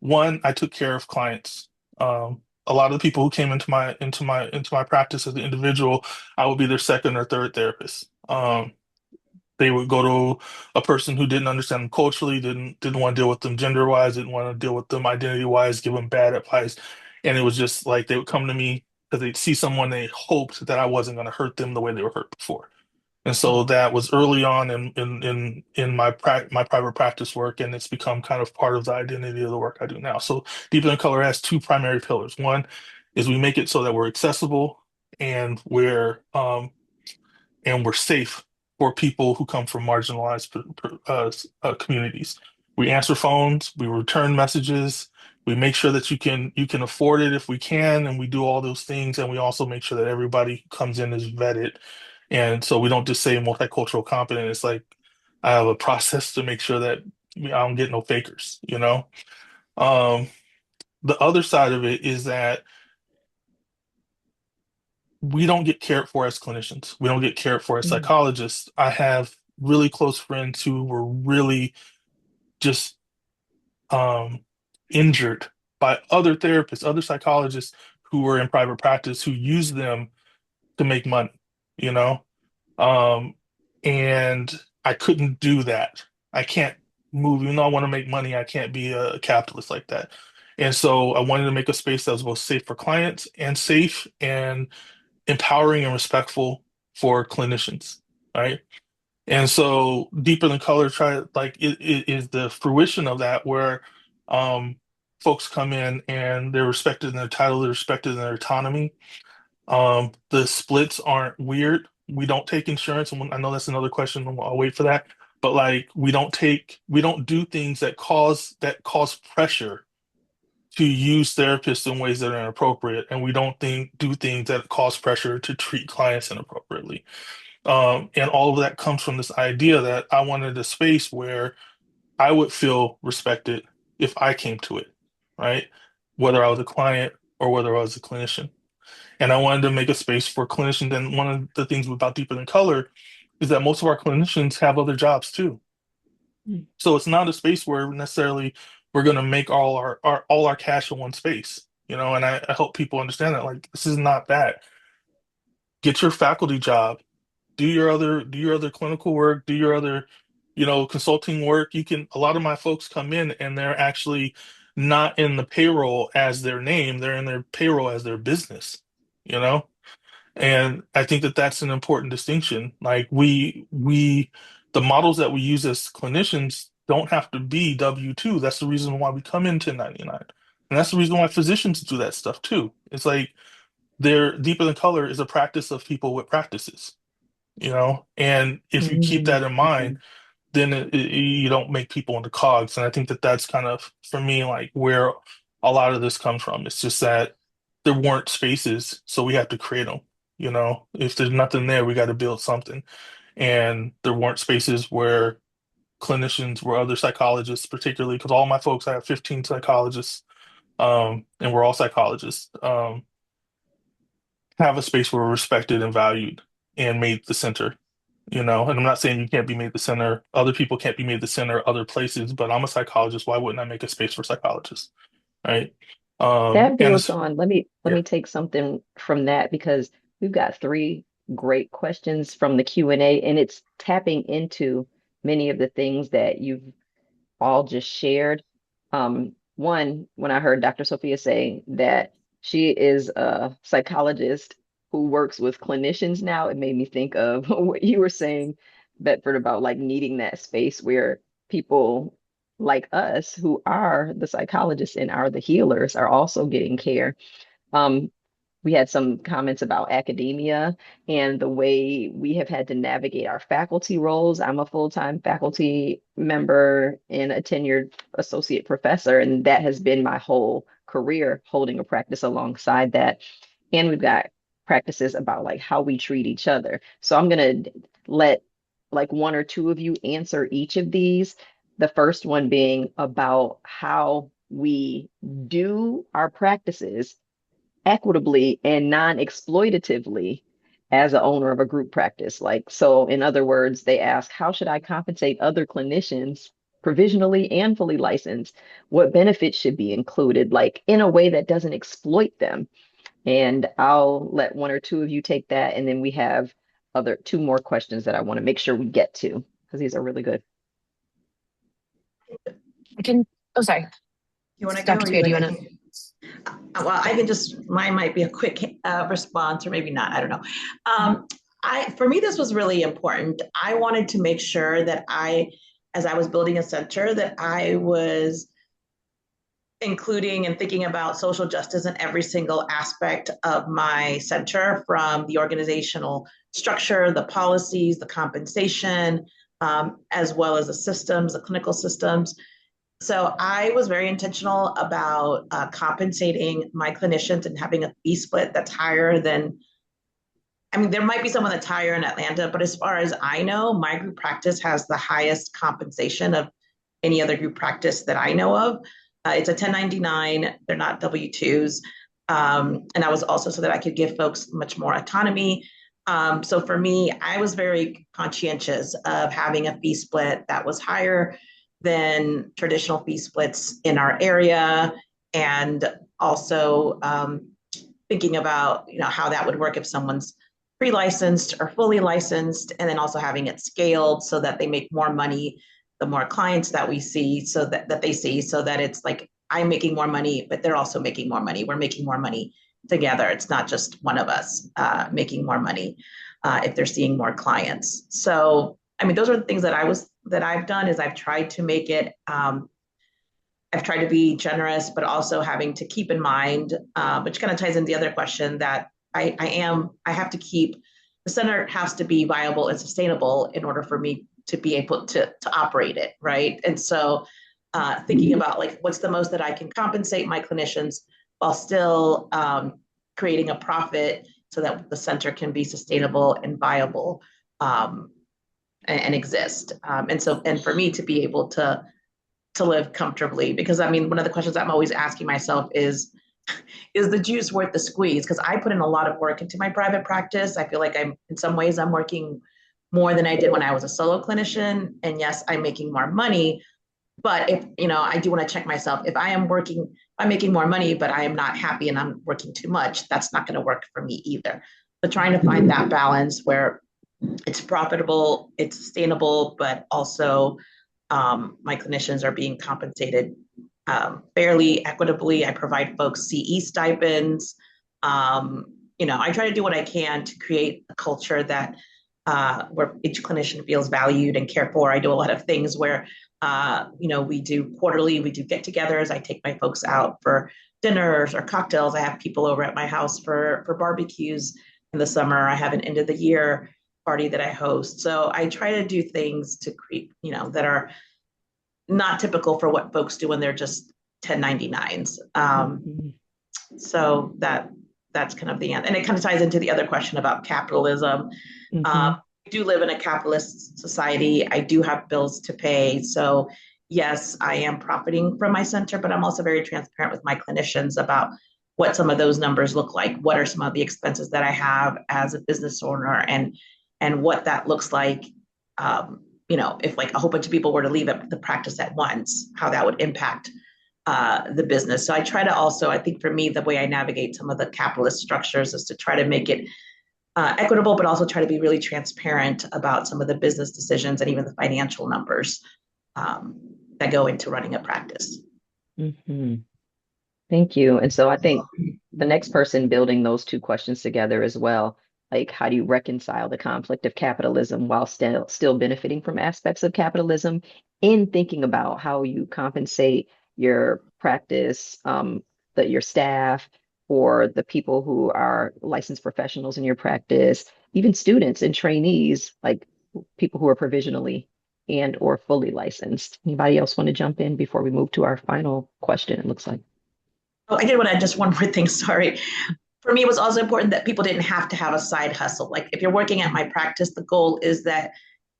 one, I took care of clients. A lot of the people who came into my practice as an individual, I would be their second or third therapist. They would go to a person who didn't understand them culturally, didn't want to deal with them gender wise, didn't want to deal with them identity wise, give them bad advice, and it was just like they would come to me because they'd see someone they hoped that I wasn't going to hurt them the way they were hurt before. And so that was early on in my private practice work, and it's become kind of part of the identity of the work I do now. So Deeper Than Color has two primary pillars. One is we make it so that we're accessible and we're safe for people who come from marginalized communities. We answer phones, we return messages, we make sure that you can afford it if we can, and we do all those things, and we also make sure that everybody who comes in is vetted. And so we don't just say multicultural competent. It's like I have a process to make sure that I don't get no fakers, you know? Um, the other side of it is that we don't get cared for as clinicians. We don't get cared for as Mm. psychologists. I have really close friends who were really just um, injured by other therapists, other psychologists who were in private practice who used them to make money, you know? Um, and I couldn't do that. I can't move, even though I want to make money, I can't be a capitalist like that. And so I wanted to make a space that was both safe for clients and safe and empowering and respectful for clinicians, right? And so Deeper Than Color try like it is the fruition of that where um folks come in and they're respected in their title, they're respected in their autonomy. The splits aren't weird. We don't take insurance, and I know that's another question. I'll wait for that. But like we don't do things that cause pressure to use therapists in ways that are inappropriate, and we don't do things that cause pressure to treat clients inappropriately. And all of that comes from this idea that I wanted a space where I would feel respected if I came to it, right? Whether I was a client or whether I was a clinician. And I wanted to make a space for clinicians. And one of the things about Deeper Than Color is that most of our clinicians have other jobs too. Mm. So it's not a space where necessarily we're going to make all our cash in one space, you know. And I help people understand that like this is not that. Get your faculty job, do your other clinical work, do your other, consulting work. You can, a lot of my folks come in and they're actually not in the payroll as their name, they're in their payroll as their business, you know? And I think that that's an important distinction. Like the models that we use as clinicians don't have to be W-2. That's the reason why we come in 1099. And that's the reason why physicians do that stuff too. It's like their deeper than color is a practice of people with practices, you know? And if you keep that in mind, then you don't make people into cogs. And I think that that's kind of, for me, like where a lot of this comes from. It's just that there weren't spaces, so we have to create them. You know, if there's nothing there, we got to build something. And there weren't spaces where clinicians, where other psychologists, particularly, because all my folks, I have 15 psychologists, and we're all psychologists, have a space where we're respected and valued and made the center. You know, and I'm not saying you can't be made the center, other people can't be made the center other places, but I'm a psychologist. Why wouldn't I make a space for psychologists? Right. That And builds it's, on, let me yeah. take something from that because we've got three great questions from the Q&A, and it's tapping into many of the things that you've all just shared. One, when I heard Dr. Sophia say that she is a psychologist who works with clinicians now, it made me think of what you were saying, Bedford, about like needing that space where people like us who are the psychologists and are the healers are also getting care. Um, we had some comments about academia and the way we have had to navigate our faculty roles. I'm a full-time faculty member and a tenured associate professor, and that has been my whole career, holding a practice alongside that. And we've got practices about like how we treat each other. So I'm going to let like one or two of you answer each of these. The first one being about how we do our practices equitably and non-exploitatively as a owner of a group practice. Like, so in other words, they ask, how should I compensate other clinicians provisionally and fully licensed? What benefits should be included, like in a way that doesn't exploit them? And I'll let one or two of you take that. And then we have other two more questions that I want to make sure we get to because these are really good. I can, oh, sorry. You want to go Dr. or Spear, you do you want want to? to? Well, I can just, mine might be a quick response or maybe not. I don't know. For me, this was really important. I wanted to make sure that as I was building a center, that I was including and thinking about social justice in every single aspect of my center, from the organizational structure, the policies, the compensation, as well as the systems, the clinical systems. So I was very intentional about compensating my clinicians and having a fee split that's higher than, I mean, there might be someone that's higher in Atlanta, but as far as I know, my group practice has the highest compensation of any other group practice that I know of. It's a 1099, they're not W-2s. And that was also so that I could give folks much more autonomy. So for me, I was very conscientious of having a fee split that was higher than traditional fee splits in our area, and also thinking about how that would work if someone's pre-licensed or fully licensed, and then also having it scaled so that they make more money the more clients that we see, so that they see, so that it's like I'm making more money, but they're also making more money. We're making more money together. It's not just one of us making more money if they're seeing more clients. So, I mean, those are the things that I've done is I've tried to make it, I've tried to be generous, but also having to keep in mind, which kind of ties in the other question, that I have to keep, the center has to be viable and sustainable in order for me to be able to operate it, right? And so thinking about like, what's the most that I can compensate my clinicians while still creating a profit so that the center can be sustainable and viable and exist. And for me to be able to live comfortably, because I mean, one of the questions I'm always asking myself is the juice worth the squeeze? Because I put in a lot of work into my private practice. I feel like in some ways I'm working more than I did when I was a solo clinician. And yes, I'm making more money, but if, I do want to check myself. If I'm making more money, but I am not happy and I'm working too much, that's not going to work for me either. But trying to find that balance where it's profitable, it's sustainable, but also my clinicians are being compensated fairly, equitably. I provide folks CE stipends. I try to do what I can to create a culture that where each clinician feels valued and cared for. I do a lot of things where, we do quarterly, we do get-togethers. I take my folks out for dinners or cocktails. I have people over at my house for barbecues in the summer. I have an end of the year party that I host. So I try to do things to create, that are not typical for what folks do when they're just 1099s. So that's kind of the end. And it kind of ties into the other question about capitalism. We do live in a capitalist society. I do have bills to pay. So yes, I am profiting from my center, but I'm also very transparent with my clinicians about what some of those numbers look like. What are some of the expenses that I have as a business owner, and what that looks like, if like a whole bunch of people were to leave the practice at once, how that would impact the business. So I try to also, I think for me, the way I navigate some of the capitalist structures is to try to make it equitable, but also try to be really transparent about some of the business decisions and even the financial numbers that go into running a practice. Thank you. And so I think the next person building those two questions together as well, like how do you reconcile the conflict of capitalism while still benefiting from aspects of capitalism, in thinking about how you compensate your practice, your staff, or the people who are licensed professionals in your practice, even students and trainees, like people who are provisionally and or fully licensed. Anybody else want to jump in before we move to our final question, it looks like? Oh, I did want to add just one more thing. Sorry. For me, it was also important that people didn't have to have a side hustle. Like if you're working at my practice, the goal is that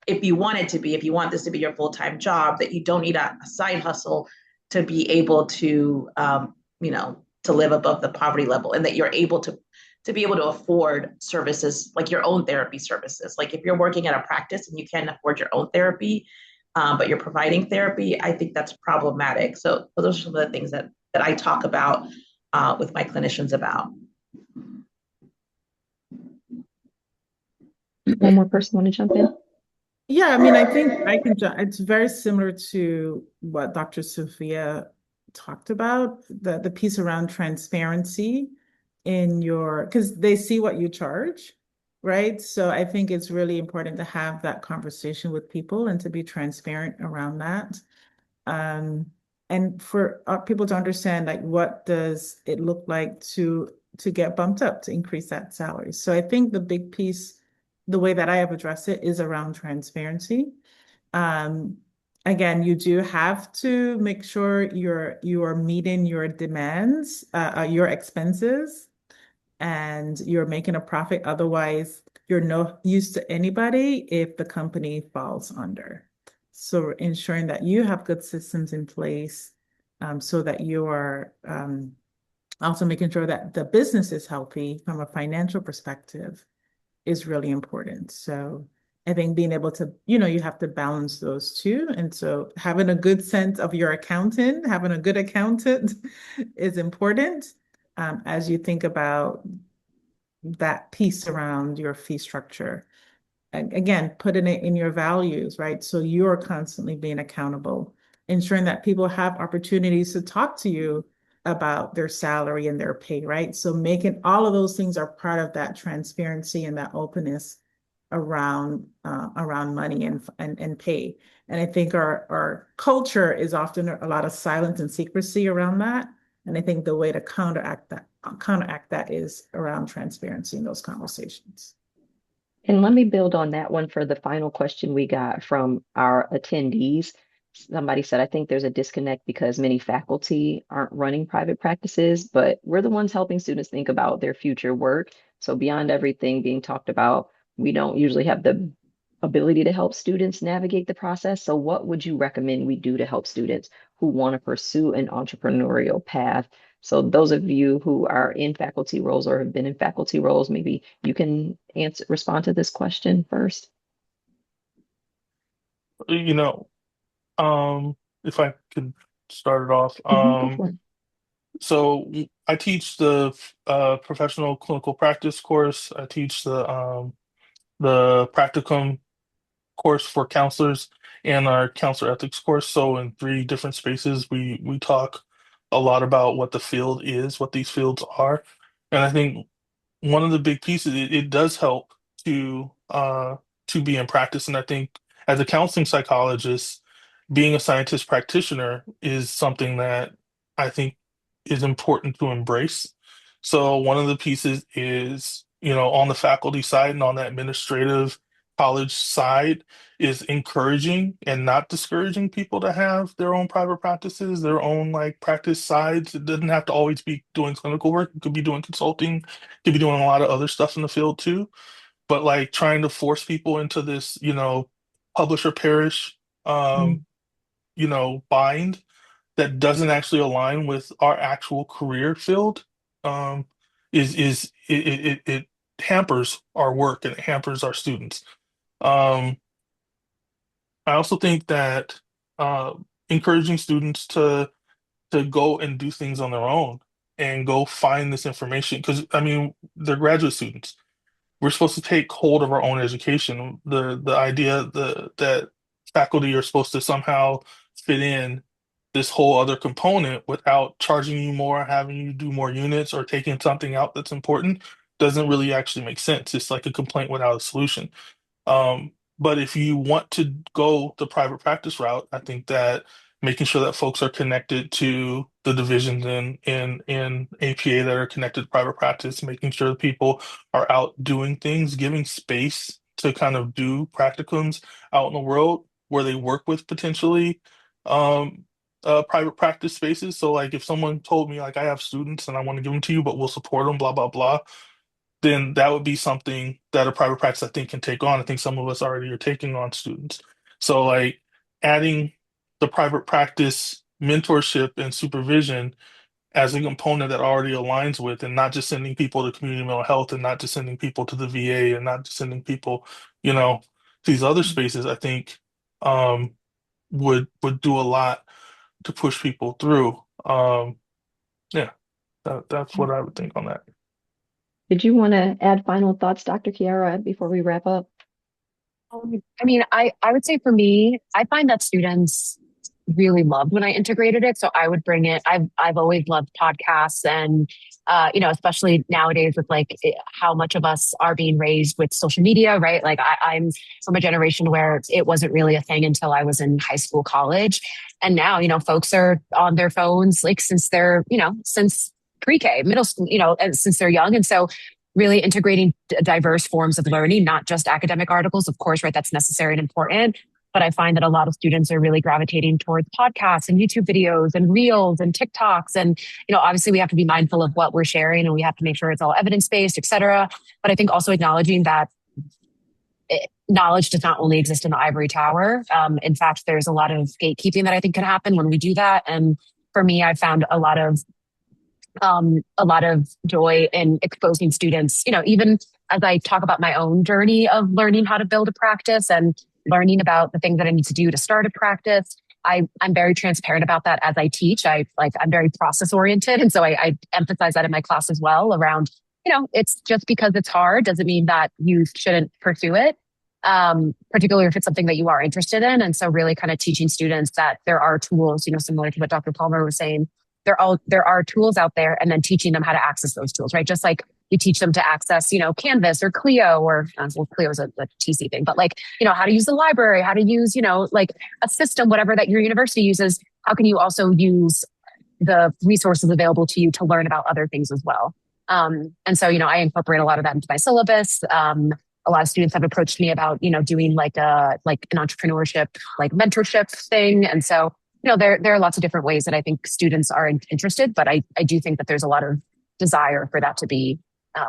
if you want this to be your full-time job, that you don't need a side hustle to be able to, to live above the poverty level, and that you're able to be able to afford services like your own therapy services. Like if you're working at a practice and you can't afford your own therapy, but you're providing therapy, I think that's problematic. So those are some of the things that I talk about with my clinicians about. One more person want to jump in? Yeah, I mean, I think I can. It's very similar to what Dr. Sophia talked about, the piece around transparency in because they see what you charge, right? So I think it's really important to have that conversation with people and to be transparent around that. And for people to understand, like, what does it look like to get bumped up, to increase that salary. So I think the big piece, the way that I have addressed it, is around transparency. Again, you do have to make sure you're meeting your demands, your expenses, and you're making a profit. Otherwise, you're no use to anybody if the company falls under. So ensuring that you have good systems in place, so that you are also making sure that the business is healthy from a financial perspective is really important. So I think being able to, you have to balance those two. And so having a good sense of your accountant, having a good accountant is important as you think about that piece around your fee structure. Again, putting it in your values, right? So you're constantly being accountable, ensuring that people have opportunities to talk to you about their salary and their pay, right? So making all of those things are part of that transparency and that openness around money and pay. And I think our culture is often a lot of silence and secrecy around that. And I think the way to counteract that is around transparency in those conversations. And let me build on that one for the final question we got from our attendees. Somebody said, I think there's a disconnect because many faculty aren't running private practices, but we're the ones helping students think about their future work. So beyond everything being talked about, we don't usually have the ability to help students navigate the process. So what would you recommend we do to help students who want to pursue an entrepreneurial path? So those of you who are in faculty roles or have been in faculty roles, maybe you can respond to this question first. If I could start it off. Go for it. So I teach the professional clinical practice course. I teach the practicum course for counselors and our counselor ethics course. So in three different spaces, we talk a lot about what the field is, what these fields are. And I think one of the big pieces, it does help to to be in practice. And I think as a counseling psychologist, being a scientist practitioner is something that I think is important to embrace. So one of the pieces is, on the faculty side and on the administrative college side is encouraging and not discouraging people to have their own private practices, their own like practice sides. It doesn't have to always be doing clinical work. It could be doing consulting, it could be doing a lot of other stuff in the field too. But like trying to force people into this, publish or perish, Mm. bind that doesn't actually align with our actual career field, is it hampers our work and it hampers our students. Um, I also think that encouraging students to go and do things on their own and go find this information, because I mean they're graduate students. We're supposed to take hold of our own education. The idea that faculty are supposed to somehow fit in this whole other component without charging you more, having you do more units, or taking something out that's important doesn't really actually make sense. It's like a complaint without a solution. But if you want to go the private practice route, I think that making sure that folks are connected to the divisions in APA that are connected to private practice, making sure that people are out doing things, giving space to kind of do practicums out in the world where they work with potentially um, private practice spaces. So like if someone told me like I have students and I want to give them to you, but we'll support them, blah, blah, blah, then that would be something that a private practice I think can take on. I think some of us already are taking on students. So like adding the private practice mentorship and supervision as a component that already aligns with, and not just sending people to community mental health and not just sending people to the VA and not just sending people, to these other spaces, I think would do a lot to push people through. Yeah, that's what I would think on that. Did you want to add final thoughts, Dr. Kiara, before we wrap up? I mean, I would say for me, I find that students really loved when I integrated it. So I would bring it. I've always loved podcasts, and especially nowadays with like how much of us are being raised with social media, right? Like I'm from a generation where it wasn't really a thing until I was in high school, college, and now folks are on their phones like since they're since pre-K, middle school, and since they're young, and so really integrating diverse forms of learning, not just academic articles, of course, right? That's necessary and important. But I find that a lot of students are really gravitating towards podcasts and YouTube videos and reels and TikToks. And, obviously we have to be mindful of what we're sharing and we have to make sure it's all evidence-based, et cetera. But I think also acknowledging that knowledge does not only exist in the ivory tower. In fact, there's a lot of gatekeeping that I think can happen when we do that. And for me, I found a lot of joy in exposing students, even as I talk about my own journey of learning how to build a practice and learning about the things that I need to do to start a practice. I'm very transparent about that as I teach. I'm very process oriented. And so I emphasize that in my class as well around, it's just because it's hard doesn't mean that you shouldn't pursue it. Particularly if it's something that you are interested in. And so really kind of teaching students that there are tools, similar to what Dr. Palmer was saying, there are tools out there, and then teaching them how to access those tools, right? Just like you teach them to access, Canvas or Clio, or Clio is a TC thing, but like, how to use the library, how to use, like a system, whatever that your university uses. How can you also use the resources available to you to learn about other things as well? And so, I incorporate a lot of that into my syllabus. A lot of students have approached me about, doing like an entrepreneurship, like mentorship thing. And so, there are lots of different ways that I think students are interested, but I do think that there's a lot of desire for that to be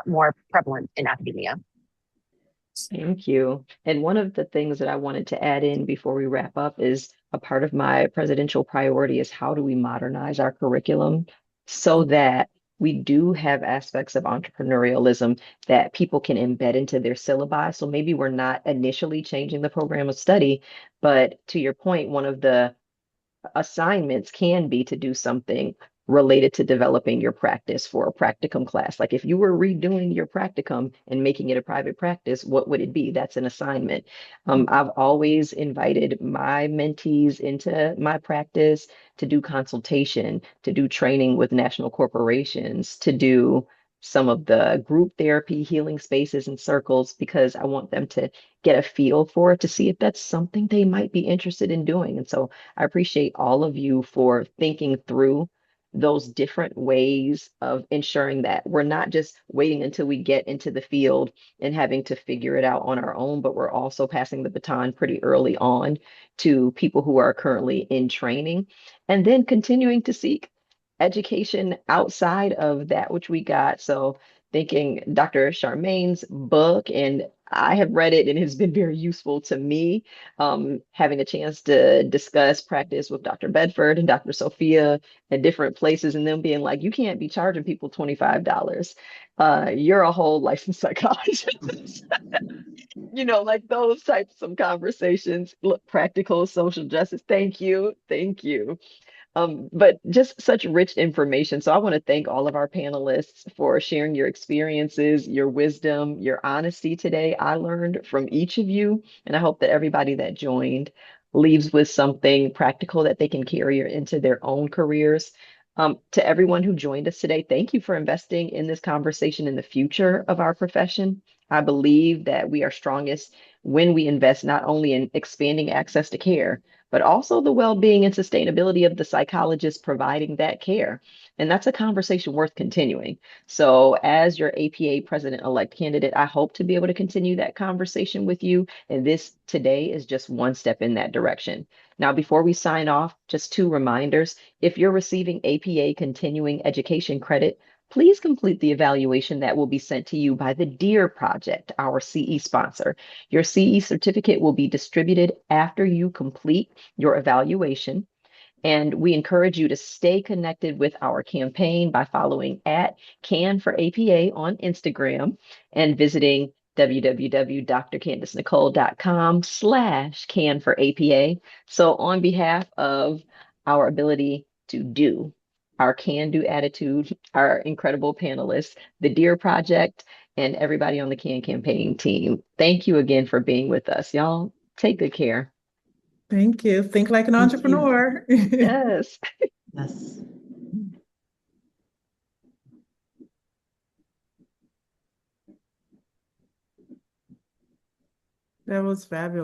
more prevalent in academia. Thank you. And one of the things that I wanted to add in before we wrap up is a part of my presidential priority is how do we modernize our curriculum so that we do have aspects of entrepreneurialism that people can embed into their syllabi. So maybe we're not initially changing the program of study, but to your point, one of the assignments can be to do something related to developing your practice for a practicum class. Like if you were redoing your practicum and making it a private practice, what would it be? That's an assignment. I've always invited my mentees into my practice to do consultation, to do training with national corporations, to do some of the group therapy, healing spaces, and circles because I want them to get a feel for it to see if that's something they might be interested in doing. And so I appreciate all of you for thinking through those different ways of ensuring that we're not just waiting until we get into the field and having to figure it out on our own, but we're also passing the baton pretty early on to people who are currently in training and then continuing to seek education outside of that which we got. So thinking Dr. Charmain's book, and I have read it and it has been very useful to me. Having a chance to discuss practice with Dr. Bedford and Dr. Sophia at different places, and them being like, you can't be charging people $25. You're a whole licensed psychologist. Like those types of conversations. Look, practical social justice. Thank you. Thank you. But just such rich information. So I want to thank all of our panelists for sharing your experiences, your wisdom, your honesty today. I learned from each of you, and I hope that everybody that joined leaves with something practical that they can carry into their own careers. To everyone who joined us today, thank you for investing in this conversation in the future of our profession. I believe that we are strongest when we invest not only in expanding access to care, but also the well-being and sustainability of the psychologist providing that care. And that's a conversation worth continuing. So as your APA president-elect candidate, I hope to be able to continue that conversation with you. And this today is just one step in that direction. Now, before we sign off, just two reminders. If you're receiving APA continuing education credit, please complete the evaluation that will be sent to you by the DEAR Project, our CE sponsor. Your CE certificate will be distributed after you complete your evaluation. And we encourage you to stay connected with our campaign by following at Can4APA on Instagram and visiting www.drcandicenicole.com/Can4APA. So on behalf of our ability to do, our can-do attitude, our incredible panelists, the DEAR Project, and everybody on the CAN campaign team, thank you again for being with us. Y'all take good care. Thank you. Think like an Thank you. entrepreneur. Yes. Yes. That was fabulous.